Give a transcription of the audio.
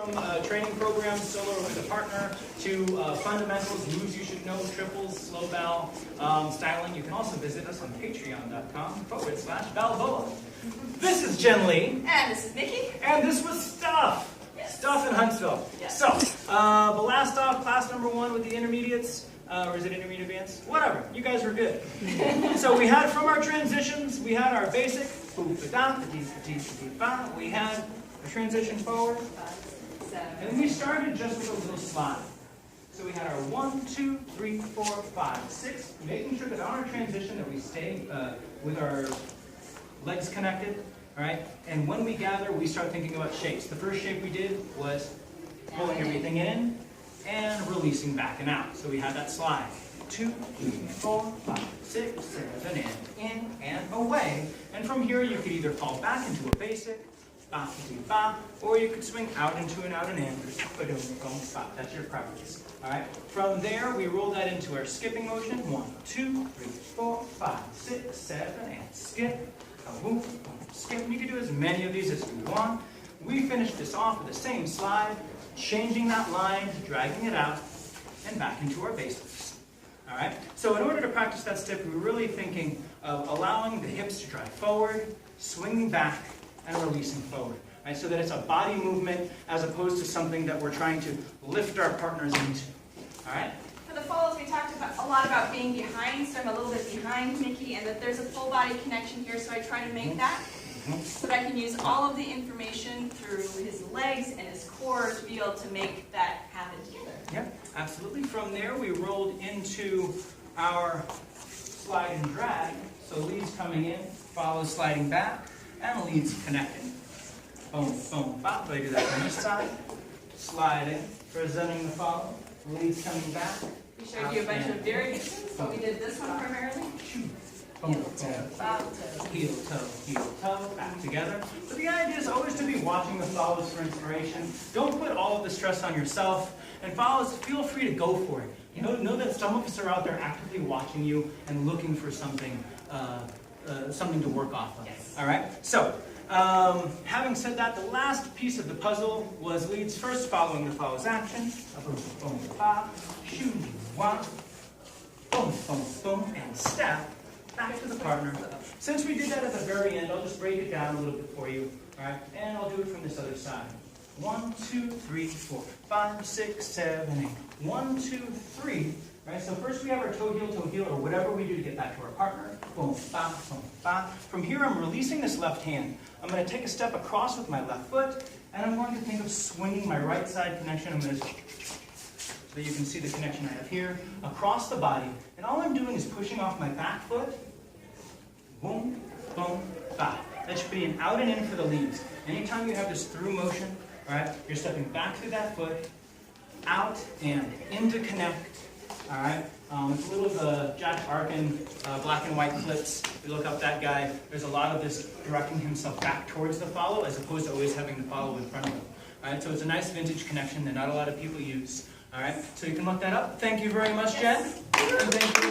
from training programs, solo or with a partner, to fundamentals, moves you should know, triples, slow bow, styling. You can also visit us on patreon.com/Balboa. This is Jen Lee. And this is Nikki. And this was Stuff. Yes. Stuff in Huntsville. Yes. So, Balast off class number 1 with the intermediates. Or is it intermediate advanced? Whatever. You guys were good. So we had from our transitions, we had our basic. We had a transition forward. And then we started just with a little slide. So we had our 1, 2, 3, 4, 5, 6, making sure that on our transition that we stay with our legs connected. All right. And when we gather, we start thinking about shapes. The first shape we did was pulling everything in and releasing back and out. So we had that slide. 2, 3, 4, 5, 6, 7, and in and away. And from here, you could either fall back into a basic, or you could swing out into an out and in. That's your preference. All right. From there, we roll that into our skipping motion. 1, 2, 3, 4, 5, 6, 7, and skip. Boom, skip. You can do as many of these as you want. We finish this off with the same slide, changing that line, dragging it out, and back into our basics. All right. So in order to practice that step, we're really thinking of allowing the hips to drive forward, swinging back, and releasing forward. Right, so that it's a body movement as opposed to something that we're trying to lift our partners into. All right? For the follows, we talked a lot about being behind, so I'm a little bit behind Nikki, and that there's a full body connection here, so I try to make that so that I can use all of the information through his legs and his core to be able to make that happen together. Yep, absolutely. From there, we rolled into our slide and drag. So leads coming in, follows sliding back, and leads connecting. Boom, boom, bop. So I do that from this side. Slide in, presenting the follow. Leads coming back. We showed you a bunch of variations, so we did this one primarily. Boom, boom, bop. Heel, toe, back together. So the idea is always to be watching the follows for inspiration. Don't put all of the stress on yourself. And follows, feel free to go for it. Know that some of us are out there actively watching you and looking for something something to work off of. Yes. All right? So, having said that, the last piece of the puzzle was leads first following the follows action. Boom, boom, ba, shoo, wah, boom, boom, boom, and step back to the partner. Since we did that at the very end, I'll just break it down a little bit for you. All right? And I'll do it from this other side. 1, 2, 3, 4, 5, 6, 7, 8. 1, 2, 3. Right, so first we have our toe heel, or whatever we do to get back to our partner. Boom, ba, boom, ba. From here, I'm releasing this left hand. I'm going to take a step across with my left foot, and I'm going to think of swinging my right side connection. I'm going to, so that you can see the connection I have here, across the body. And all I'm doing is pushing off my back foot. Boom, boom, ba. That should be an out and in for the leads. Anytime you have this through motion, all right, you're stepping back through that foot, out and into connect. All right, it's a little of the Jack Arkin black and white clips. If you look up that guy, there's a lot of this directing himself back towards the follow as opposed to always having the follow in front of him. All right, so it's a nice vintage connection that not a lot of people use. All right, so you can look that up. Thank you very much, Jen. And thank you.